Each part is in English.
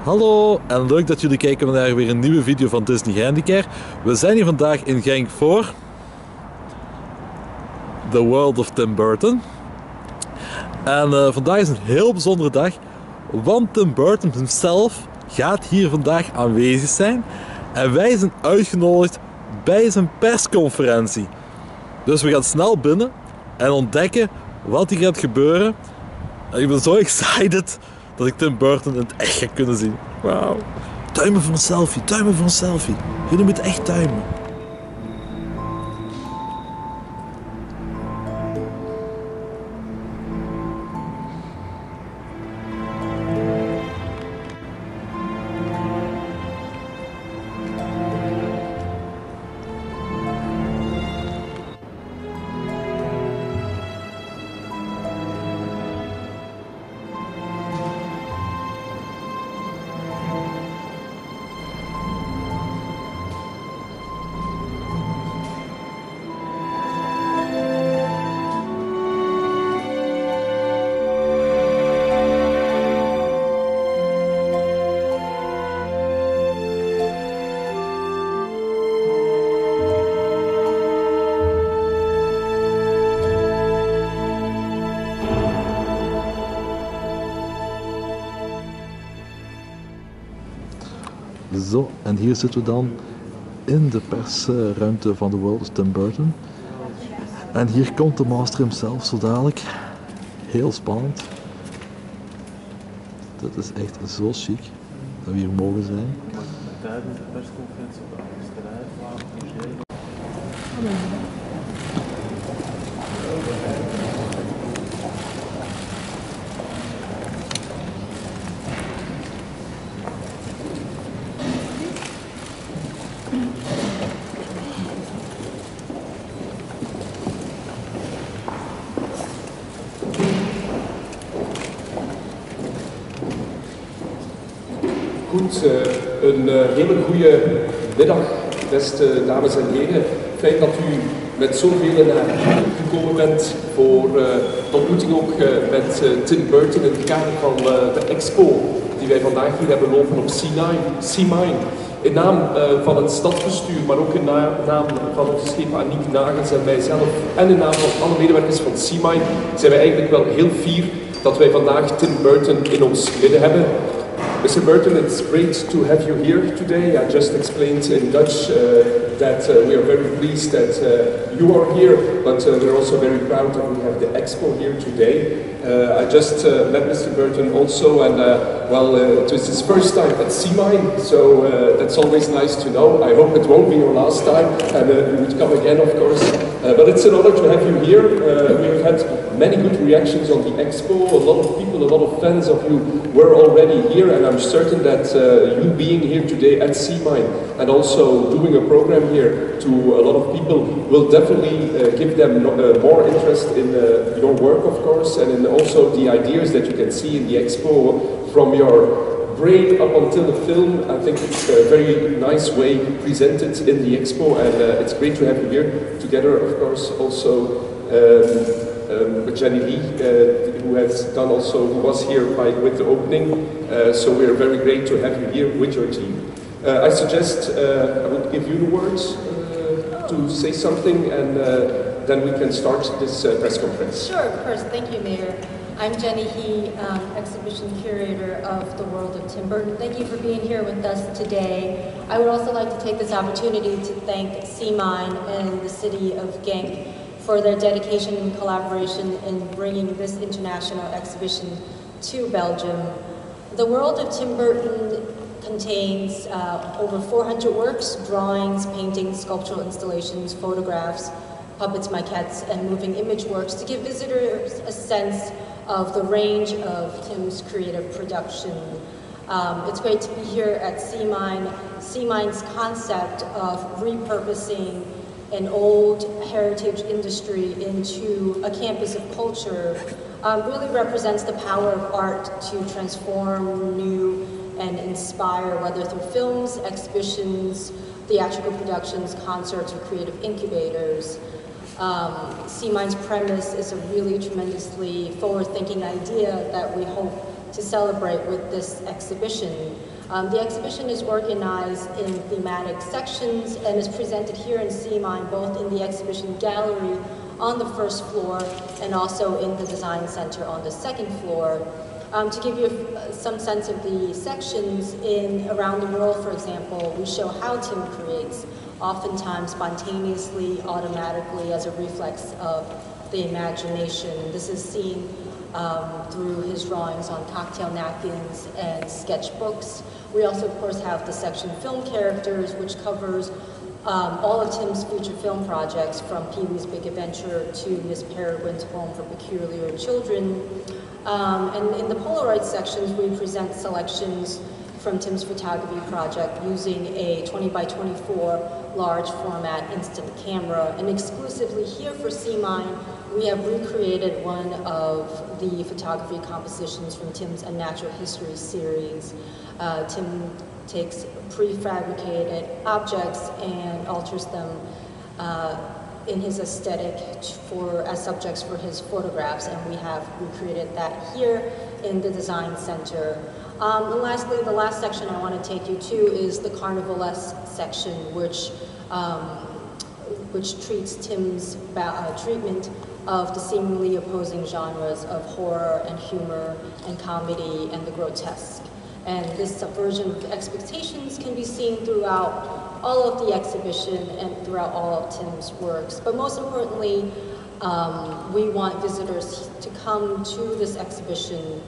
Hallo en leuk dat jullie kijken naar weer een nieuwe video van Disney Handicare. We zijn hier vandaag in Genk voor The World of Tim Burton. En vandaag is een heel bijzondere dag, want Tim Burton himself gaat hier vandaag aanwezig zijn. En wij zijn uitgenodigd bij zijn persconferentie. Dus we gaan snel binnen en ontdekken wat hier gaat gebeuren. En ik ben zo excited dat ik Tim Burton in het echt ga kunnen zien. Wauw. Tuimen voor een selfie, tuimen voor een selfie. Jullie moeten echt tuimen. Zo, en hier zitten we dan in de persruimte van The World of Tim Burton. En hier komt de master himself zo dadelijk. Heel spannend. Dit is echt zo chic dat we hier mogen zijn. Tijdens de persconferentie op de schrijfwagen. Goed, een hele goede middag, beste dames en heren. Fijn dat u met zoveel naar hier gekomen bent voor de ontmoeting ook met Tim Burton in het kader van de expo die wij vandaag hier hebben lopen op Zijn. In naam van het stadsbestuur, maar ook in naam van onze schepen Aniek Nagels en mijzelf en in naam van alle medewerkers van Zijn zijn wij eigenlijk wel heel fier dat wij vandaag Tim Burton in ons midden hebben. Mr. Burton, it's great to have you here today. I just explained in Dutch that we are very pleased that you are here, but we're also very proud that we have the expo here today. I just met Mr. Burton also, and it was his first time at Zijn, so that's always nice to know. I hope it won't be your last time, and you would come again, of course. But it's an honor to have you here. We've had many good reactions on the expo. A lot of people, a lot of fans of you were already here, and I'm certain that you being here today at Zijn and also doing a program here to a lot of people will definitely give them more interest in your work, of course, and in also the ideas that you can see in the expo from your brain up until the film. I think it's a very nice way presented in the expo, and it's great to have you here together, of course, also with Jenny Lee, who was here with the opening. So we are very great to have you here with your team. I suggest I would give you the words to say something, and then we can start this press conference. Sure, of course. Thank you, Mayor. I'm Jenny He, exhibition curator of The World of Tim Burton. Thank you for being here with us today. I would also like to take this opportunity to thank Zijn and the city of Genk for their dedication and collaboration in bringing this international exhibition to Belgium. The World of Tim Burton contains over 400 works, drawings, paintings, sculptural installations, photographs, puppets, maquettes, and moving image works to give visitors a sense of the range of Tim's creative production. It's great to be here at Zijn. Zijn's concept of repurposing an old heritage industry into a campus of culture really represents the power of art to transform, renew, and inspire, whether through films, exhibitions, theatrical productions, concerts, or creative incubators. Zijn's premise is a really tremendously forward-thinking idea that we hope to celebrate with this exhibition. The exhibition is organized in thematic sections and is presented here in Sea Mind, both in the exhibition gallery on the first floor and also in the design center on the second floor. To give you some sense of the sections, in Around the World, for example, we show how Tim creates, oftentimes spontaneously, automatically, as a reflex of the imagination. This is seen through his drawings on cocktail napkins and sketchbooks. We also, of course, have the section Film Characters, which covers all of Tim's feature film projects, from Pee-wee's Big Adventure to Miss Peregrine's Home for Peculiar Children. And in the Polaroid sections, we present selections from Tim's photography project using a 20 by 24 large format instant camera. And exclusively here for Sea Mind, we have recreated one of the photography compositions from Tim's A Natural History series. Tim takes prefabricated objects and alters them in his aesthetic as subjects for his photographs, and we have recreated that here in the design center. And lastly, the last section I want to take you to is the Carnivalesque section, which treats Tim's treatment of the seemingly opposing genres of horror and humor and comedy and the grotesque. And this subversion of expectations can be seen throughout all of the exhibition and throughout all of Tim's works. But most importantly, we want visitors to come to this exhibition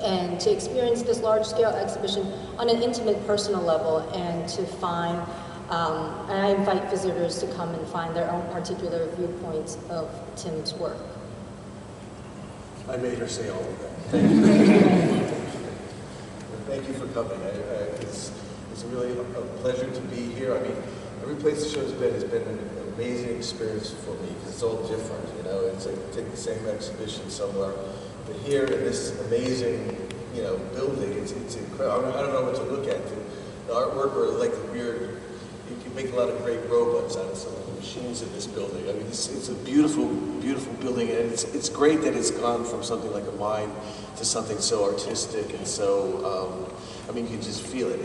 and to experience this large-scale exhibition on an intimate, personal level, and to find, and I invite visitors to come and find their own particular viewpoints of Tim's work. I made her say all of that. Thank you. Thank you for coming. It's really a pleasure to be here. I mean, every place the show's been has been an amazing experience for me, because it's all different, you know. It's like take the same exhibition somewhere, but here in this amazing, you know, building, it's incredible. I don't know what to look at. The artwork, or like the weird, you can make a lot of great robots out of some of the machines in this building. I mean, it's a beautiful, beautiful building, and it's great that it's gone from something like a mine to something so artistic and so, I mean, you can just feel it.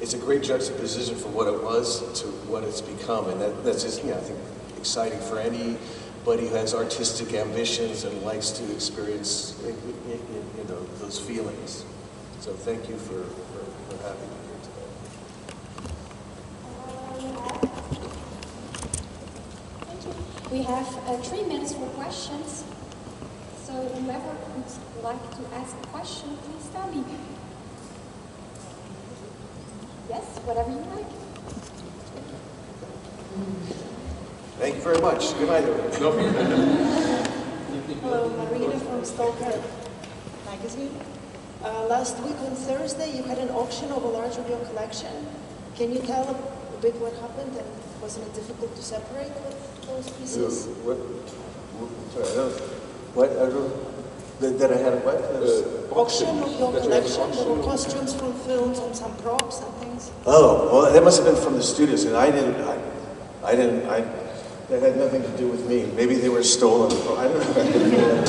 It's a great juxtaposition from what it was to what it's become, and that's just, you know, I think exciting for anybody who has artistic ambitions and likes to experience, you know, those feelings. So thank you for having me here today. Thank you. We have 3 minutes for questions. So whoever would like to ask a question, please tell me. Yes, whatever you like. Thank you very much. Good night, everyone. Hello, Marina from Stalker magazine. Last week on Thursday, you had an auction of a large of your collection. Can you tell a bit what happened, and wasn't it difficult to separate those pieces? That I had a what? Auction of your collection. There were costumes from films and some props and things. Oh, well, that must have been from the studios, and that had nothing to do with me. Maybe they were stolen. I don't know.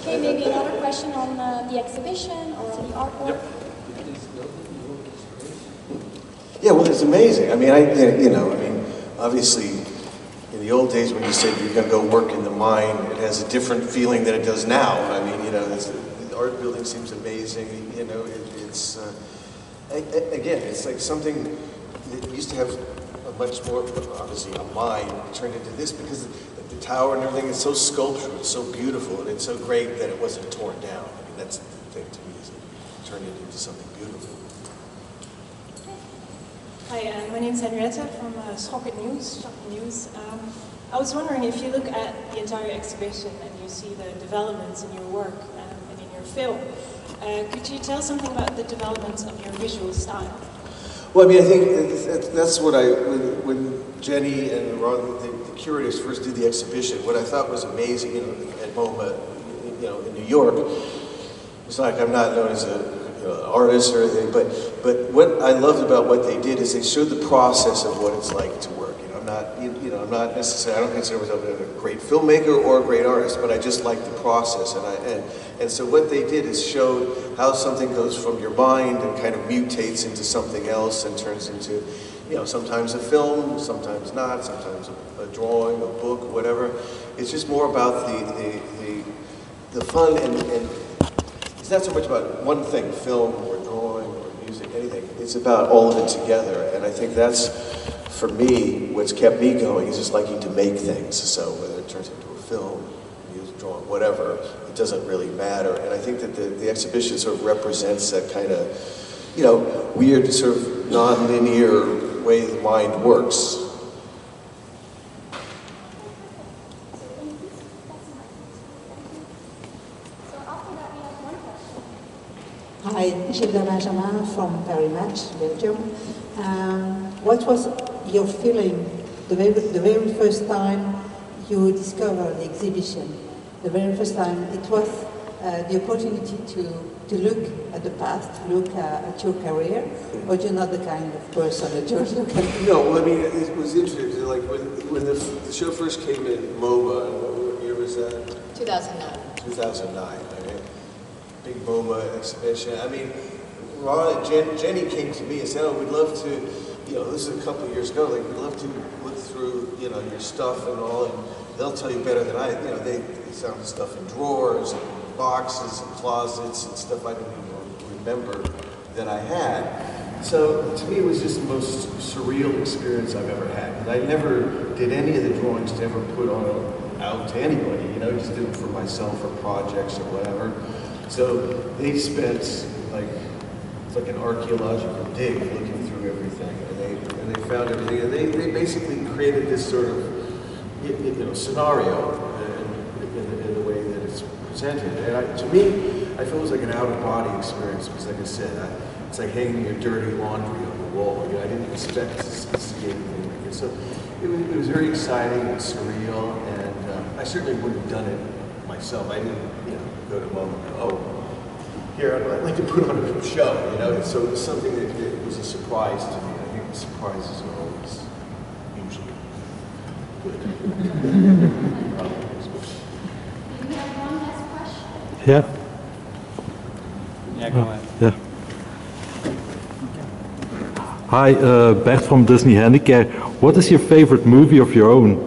Okay, maybe another question on the exhibition or on the artwork. Yep. Yeah, well, it's amazing. I mean, obviously, in the old days when you said you're going to go work in the mine, it has a different feeling than it does now. I mean, you know, the art building seems amazing. You know, again, it's like something that used to have a much more, obviously, a mine turned into this, because the tower and everything is so sculptural, it's so beautiful, and it's so great that it wasn't torn down. I mean, that's the thing to me, is it turned it into something beautiful. Hi, my name is Henrietta from Schokken News. I was wondering, if you look at the entire exhibition and you see the developments in your work and in your film, could you tell something about the developments of your visual style? Well, I mean, I think that's what when Jenny and Ron, the curators, first did the exhibition, what I thought was amazing, you know, at MoMA, you know, in New York, it's like I'm not known as an artist or anything, but what I loved about what they did is they showed the process of what it's like to work. I'm not necessarily, I don't consider myself a great filmmaker or a great artist, but I just like the process, And so what they did is showed how something goes from your mind and kind of mutates into something else and turns into, you know, sometimes a film, sometimes not, sometimes a drawing, a book, whatever. It's just more about the fun, and it's not so much about one thing, film or drawing or music, anything. It's about all of it together, and I think that's, for me, what's kept me going is just liking to make things. So whether it turns into a film, music, drawing, whatever, it doesn't really matter. And I think that the exhibition sort of represents that kind of, you know, weird sort of non-linear way the mind works. Hi, Gilles Benjamin from Paris Match, Belgium. What was your feeling the very first time you discovered the exhibition? The very first time it was the opportunity to look at the past, to look at your career, or you're not the kind of person that you're looking at? No, well, I mean, it was interesting. Like when the show first came in MoMA, what year was that? 2009. 2009. I mean, big MoMA exhibition. I mean, Jenny came to me and said, "Oh, we'd love to, you know, this is a couple of years ago. Like, we'd love to look through, you know, your stuff and all, and they'll tell you better than I. You know, they found stuff in drawers and boxes and closets and stuff I didn't even remember that I had." So to me, it was just the most surreal experience I've ever had. And I never did any of the drawings to ever put out to anybody. You know, just did them for myself or projects or whatever. So they spent it's like an archaeological dig looking through everything, and they found everything, and they basically created this sort of, you know, scenario in the way that it's presented. And to me, I feel it was like an out-of-body experience because, like I said, it's like hanging your dirty laundry on the wall. You know, I didn't expect to see anything like it. So it was very exciting and surreal, and I certainly wouldn't have done it myself. I didn't, you know, go to MoMA and go, "Oh, here, I'd like to put on a show," you know. So it was something that was a surprise to me. I think the surprises are always usually good. We have one last question. Yeah. Yeah, go ahead. Yeah. Hi, Bert from Disney Handicare. What is your favorite movie of your own?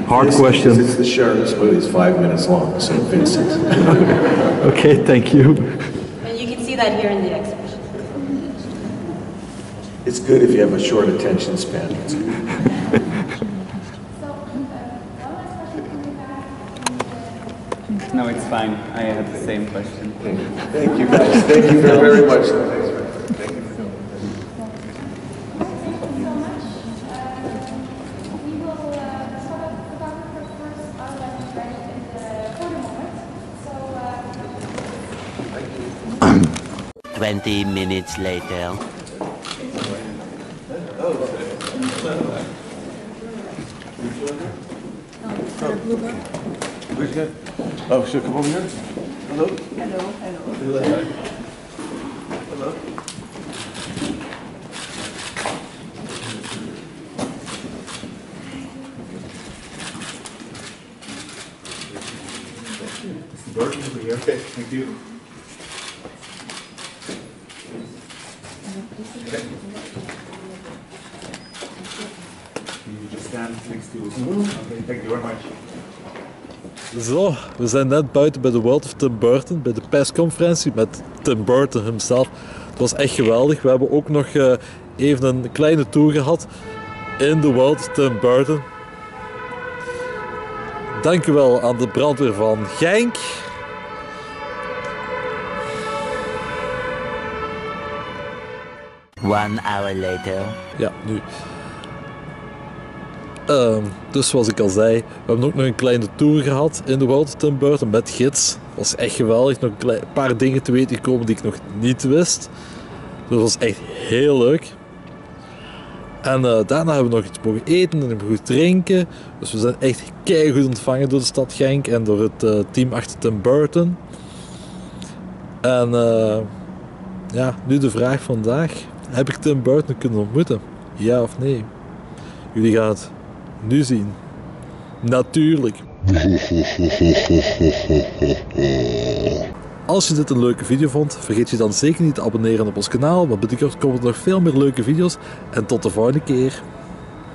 Hard question. It's the Sharon's movie. It's 5 minutes long, so Vincent. Okay, thank you. And you can see that here in the exhibition. It's good if you have a short attention span. So, one last question coming back. No, it's fine. I had the same question. Thank you, guys. Thank you very much. Thank you. Thank you so much. We will sort of photographer first outline ready in the photo moment. So 20 minutes later. Where's that? Oh, should I come over here? Hello? Hello, hello. Hello. Hello. Mr. Burton, over here. Okay, thank you. Okay. You just stand next to. Okay, thank you very much. Zo, we zijn net buiten bij de World of Tim Burton, bij de persconferentie met Tim Burton himself. Het was echt geweldig. We hebben ook nog even een kleine tour gehad in de World of Tim Burton. Dank u wel aan de brandweer van Genk. One hour later. Ja, nu. Dus zoals ik al zei, we hebben ook nog een kleine tour gehad in de World of Tim Burton met gids. Dat was echt geweldig. Nog een paar dingen te weten gekomen die ik nog niet wist. Dus dat was echt heel leuk. En daarna hebben we nog iets mogen eten en mogen drinken. Dus we zijn echt keigoed ontvangen door de stad Genk en door het team achter Tim Burton. En ja, nu de vraag vandaag. Heb ik Tim Burton kunnen ontmoeten? Ja of nee? Jullie gaan het nu zien. Natuurlijk. Als je dit een leuke video vond, vergeet je dan zeker niet te abonneren op ons kanaal, want binnenkort komen er nog veel meer leuke video's. En tot de volgende keer.